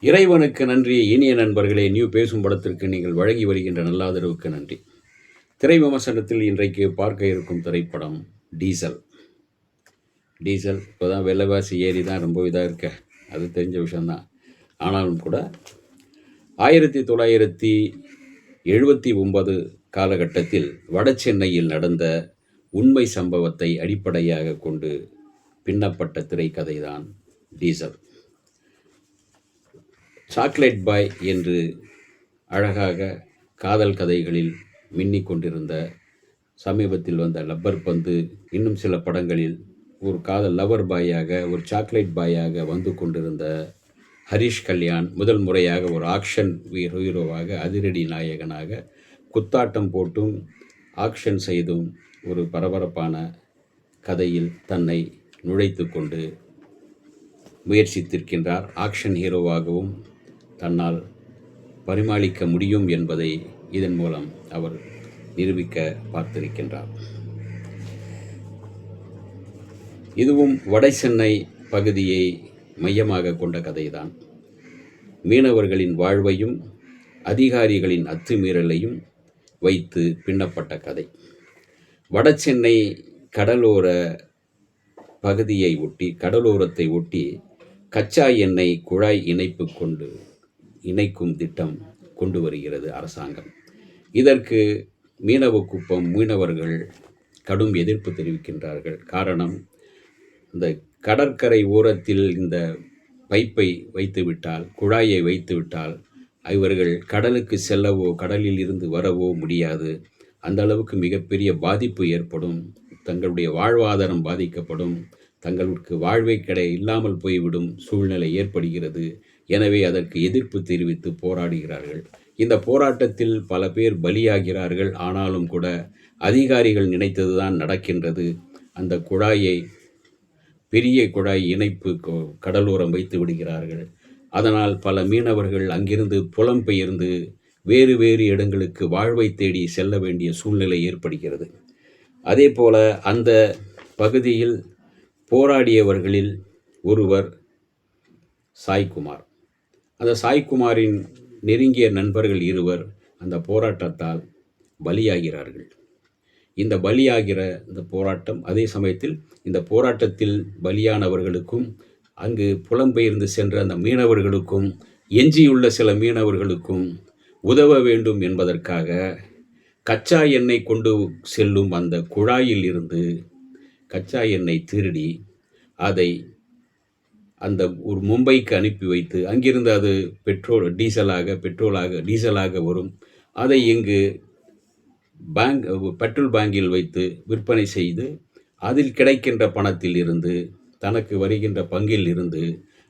இறைவனுக்கு நன்றி. இனிய நண்பர்களே, நியூ பேசும் படத்திற்கு நீங்கள் வழங்கி வருகின்ற நல்லாதரவுக்கு நன்றி. திரை விமர்சனத்தில் இன்றைக்கு பார்க்க இருக்கும் திரைப்படம் டீசல். இப்போ தான் விலைவாசி ஏறி தான் ரொம்ப இதாக இருக்க, அது தெரிஞ்ச விஷயந்தான். ஆனாலும் கூட 1979 காலகட்டத்தில் வட சென்னையில் நடந்த உண்மை சம்பவத்தை அடிப்படையாக கொண்டு பின்னப்பட்ட திரைக்கதை தான் டீசல். சாக்லேட் பாய் என்று அழகாக காதல் கதைகளில் மின்னிக் கொண்டிருந்த, சமீபத்தில் வந்த லப்பர் பந்து, இன்னும் சில படங்களில் ஒரு காதல் லவர் பாயாக, ஒரு சாக்லேட் பாயாக வந்து கொண்டிருந்த ஹரிஷ் கல்யாண் முதல் முறையாக ஒரு ஆக்ஷன் ஹீரோவாக, அதிரடி நாயகனாக குத்தாட்டம் போட்டும் ஆக்ஷன் செய்தும் ஒரு பரபரப்பான கதையில் தன்னை நுழைத்து கொண்டு முயற்சித்திருக்கின்றார். ஆக்ஷன் ஹீரோவாகவும் தன்னால் பரிமாளிக்க முடியும் என்பதை இதன் மூலம் அவர் நிரூபிக்க பார்த்திருக்கின்றார். இதுவும் வட சென்னை பகுதியை மையமாக கொண்ட கதைதான். மீனவர்களின் வாழ்வையும் அதிகாரிகளின் அத்துமீறலையும் வைத்து பின்னப்பட்ட கதை. வட சென்னை கடலோர பகுதியை ஒட்டி, கடலோரத்தை ஒட்டி கச்சா எண்ணெய் குழாய் இணைக்கும் திட்டம் கொண்டு வருகிறது அரசாங்கம். இதற்கு மீனவக்குப்பம் மீனவர்கள் கடும் எதிர்ப்பு தெரிவிக்கின்றார்கள். காரணம், இந்த கடற்கரை ஓரத்தில் இந்த பைப்பை வைத்துவிட்டால், குழாயை வைத்துவிட்டால் இவர்கள் கடலுக்கு செல்லவோ கடலில் இருந்து வரவோ முடியாது. அந்த அளவுக்கு மிகப்பெரிய பாதிப்பு ஏற்படும். தங்களுடைய வாழ்வாதாரம் பாதிக்கப்படும். தங்களுக்கு வாழ்வை இல்லாமல் போய்விடும் சூழ்நிலை ஏற்படுகிறது. எனவே அதற்கு எதிர்ப்பு தெரிவித்து போராடுகிறார்கள். இந்த போராட்டத்தில் பல பேர் பலியாகிறார்கள். ஆனாலும் கூட அதிகாரிகள் நினைத்தது தான் நடக்கின்றது. அந்த குழாயை, பெரிய குழாய் இணைப்பு கடலோரம் வைத்து விடுகிறார்கள். அதனால் பல மீனவர்கள் அங்கிருந்து புலம்பெயர்ந்து வேறு வேறு இடங்களுக்கு வாழ்வை தேடி செல்ல வேண்டிய சூழ்நிலை ஏற்படுகிறது. அதே போல அந்த பகுதியில் போராடியவர்களில் ஒருவர் சாய்குமார். அந்த சாய்குமாரின் நெருங்கிய நண்பர்கள் இருவர் அந்த போராட்டத்தால் பலியாகிறார்கள். இந்த போராட்டம், அதே சமயத்தில் இந்த போராட்டத்தில் பலியானவர்களுக்கும், அங்கு புலம்பெயர்ந்து சென்ற அந்த மீனவர்களுக்கும், எஞ்சியுள்ள சில மீனவர்களுக்கும் உதவ வேண்டும் என்பதற்காக கச்சா எண்ணெய் கொண்டு செல்லும் அந்த குழாயில் இருந்து கச்சா எண்ணெய் திருடி அதை அந்த ஒரு மும்பைக்கு அனுப்பி வைத்து, அங்கிருந்து அது டீசலாக வரும். அதை இங்கு பெட்ரோல் பேங்கில் வைத்து விற்பனை செய்து அதில் கிடைக்கின்ற பணத்தில் இருந்து, தனக்கு வருகின்ற பங்கில் இருந்து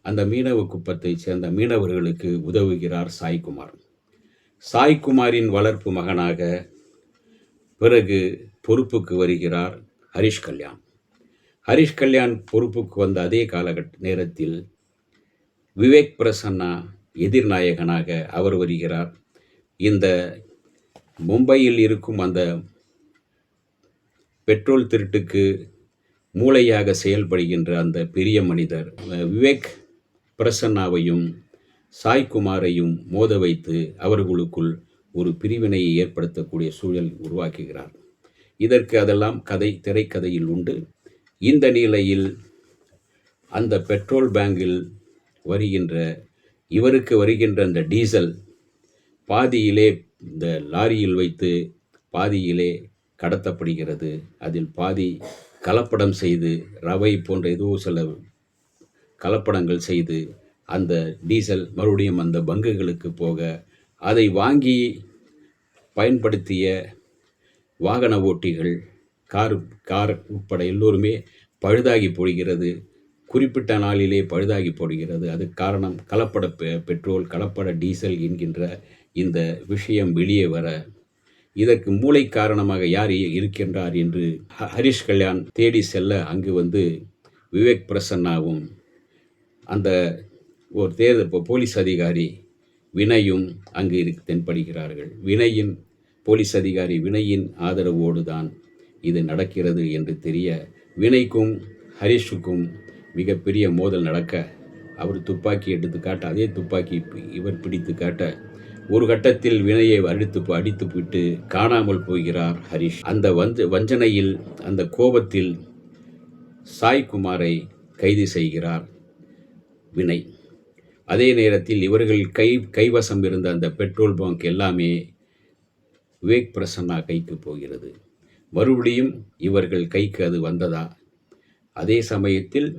அந்த மீனவ குப்பத்தை சேர்ந்த மீனவர்களுக்கு உதவுகிறார் சாய்குமார். சாய்குமாரின் வளர்ப்பு மகனாக பிறகு பொறுப்புக்கு வருகிறார் ஹரிஷ் கல்யாண். ஹரிஷ் கல்யாண் பொறுப்புக்கு வந்த அதே நேரத்தில் விவேக் பிரசன்னா எதிர்நாயகனாக அவர் வருகிறார். இந்த மும்பையில் இருக்கும் அந்த பெட்ரோல் திருட்டுக்கு மூளையாக செயல்படுகின்ற அந்த பெரிய மனிதர் விவேக் பிரசன்னாவையும் சாய்குமாரையும் மோத வைத்து அவர்களுக்குள் ஒரு பிரிவினையை ஏற்படுத்தக்கூடிய சூழல் உருவாக்குகிறார். இதற்கு அதெல்லாம் திரைக்கதையில் உண்டு. இந்த நிலையில் அந்த பெட்ரோல் பேங்கில் இவருக்கு வருகின்ற அந்த டீசல் பாதியிலே இந்த லாரியில் வைத்து பாதியிலே கடத்தப்படுகிறது. அதில் பாதி கலப்படம் செய்து, ரவை போன்ற ஏதோ சில கலப்படங்கள் செய்து அந்த டீசல் மறுபடியும் அந்த பங்குகளுக்கு போக, அதை வாங்கி பயன்படுத்திய வாகன ஓட்டிகள், கார் உட்பட எல்லோருமே பழுதாகி போடுகிறது. குறிப்பிட்ட நாளிலே பழுதாகி போடுகிறது. அதுக்கு காரணம் கலப்பட பெட்ரோல், கலப்பட டீசல் என்கின்ற இந்த விஷயம் வெளியே வர, இதற்கு மூளை காரணமாக யார் இருக்கின்றார் என்று ஹரிஷ் கல்யாண் தேடி செல்ல, அங்கு வந்து விவேக் பிரசன்னாவும் அந்த ஒரு போலீஸ் அதிகாரி வினயும் அங்கு தென்படுகிறார்கள். போலீஸ் அதிகாரி வினயின் ஆதரவோடு தான் இது நடக்கிறது என்று தெரிய, வினைக்கும் ஹரிஷுக்கும் மிகப்பெரிய மோதல் நடக்க, அவர் துப்பாக்கி எடுத்து காட்ட, அதே துப்பாக்கி இவர் பிடித்து காட்ட, ஒரு கட்டத்தில் வினயை அடித்துவிட்டு காணாமல் போகிறார் ஹரிஷ். அந்த வஞ்சனையில், அந்த கோபத்தில் சாய்குமாரை கைது செய்கிறார் வினய். அதே நேரத்தில் இவர்கள் கைவசம் இருந்த அந்த பெட்ரோல் பங்க் எல்லாமே விவேக் பிரசன்னா கைக்கு போகிறது. மறுபடியும் இவர்கள் கைக்கு அது வந்ததா? அதே சமயத்தில்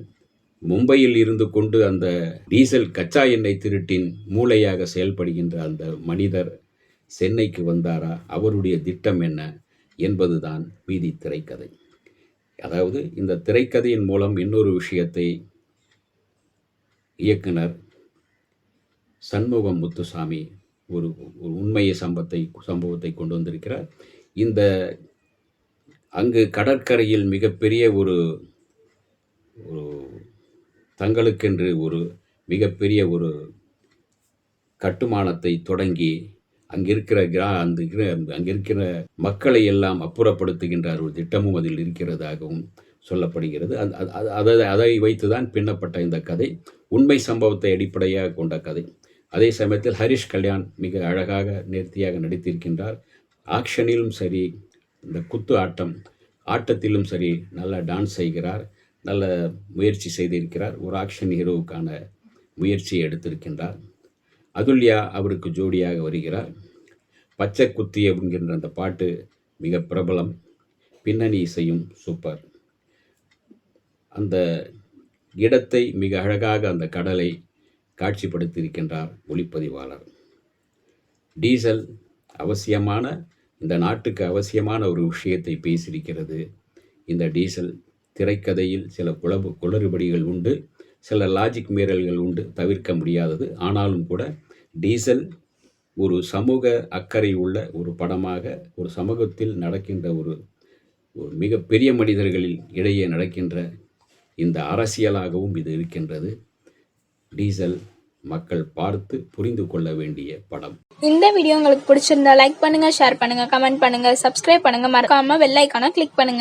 மும்பையில் இருந்து கொண்டு அந்த டீசல் கச்சா எண்ணெய் திருட்டின் மூளையாக செயல்படுகின்ற அந்த மனிதர் சென்னைக்கு வந்தாரா? அவருடைய திட்டம் என்ன என்பதுதான் மீதி திரைக்கதை. அதாவது இந்த திரைக்கதையின் மூலம் இன்னொரு விஷயத்தை இயக்குனர் சண்முகம் முத்துசாமி ஒரு உண்மையை சம்பவத்தை கொண்டு வந்திருக்கிறார். இந்த அங்கு கடற்கரையில் மிகப்பெரிய ஒரு தங்களுக்கென்று ஒரு மிகப்பெரிய ஒரு கட்டுமானத்தை தொடங்கி அங்கிருக்கிற மக்களை எல்லாம் அப்புறப்படுத்துகின்ற ஒரு திட்டமும் அதில் இருக்கிறதாகவும் சொல்லப்படுகிறது. அதை வைத்துதான் பின்னப்பட்ட இந்த கதை உண்மை சம்பவத்தை அடிப்படையாக கொண்ட கதை. அதே சமயத்தில் ஹரிஷ் கல்யாண் மிக அழகாக நேர்த்தியாக நடித்திருக்கின்றார். ஆக்ஷனிலும் சரி, இந்த குத்து ஆட்டத்திலும் சரி நல்லா டான்ஸ் செய்கிறார். நல்ல முயற்சி செய்திருக்கிறார். ஒரு ஆக்ஷன் ஹீரோவுக்கான முயற்சியை எடுத்திருக்கின்றார். அதுல்யா அவருக்கு ஜோடியாக வருகிறார். பச்சை குத்தி அப்படிங்கிற அந்த பாட்டு மிக பிரபலம். பின்னணி இசையும் சூப்பர். அந்த இடத்தை மிக அழகாக, அந்த கடலை காட்சிப்படுத்தியிருக்கின்றார் ஒளிப்பதிவாளர். டீசல் அவசியமான, இந்த நாட்டுக்கு அவசியமான ஒரு விஷயத்தை பேசியிருக்கிறது. இந்த டீசல் திரைக்கதையில் சில குளறுபடிகள் உண்டு, சில லாஜிக் மீறல்கள் உண்டு, தவிர்க்க முடியாதது. ஆனாலும் கூட டீசல் ஒரு சமூக அக்கறை உள்ள ஒரு படமாக, ஒரு சமூகத்தில் நடக்கின்ற ஒரு மிக பெரிய மனிதர்களில் இடையே நடக்கின்ற இந்த அரசியலாகவும் இது இருக்கின்றது. டீசல் மக்கள் பார்த்து புரிந்து கொள்ள வேண்டிய படம். இந்த வீடியோ உங்களுக்கு பிடிச்சிருந்தா லைக் பண்ணுங்க, ஷேர் பண்ணுங்க, கமெண்ட் பண்ணுங்க, சப்ஸ்கிரைப் பண்ணுங்க, மறக்காம பெல் ஐகானை கிளிக் பண்ணுங்க.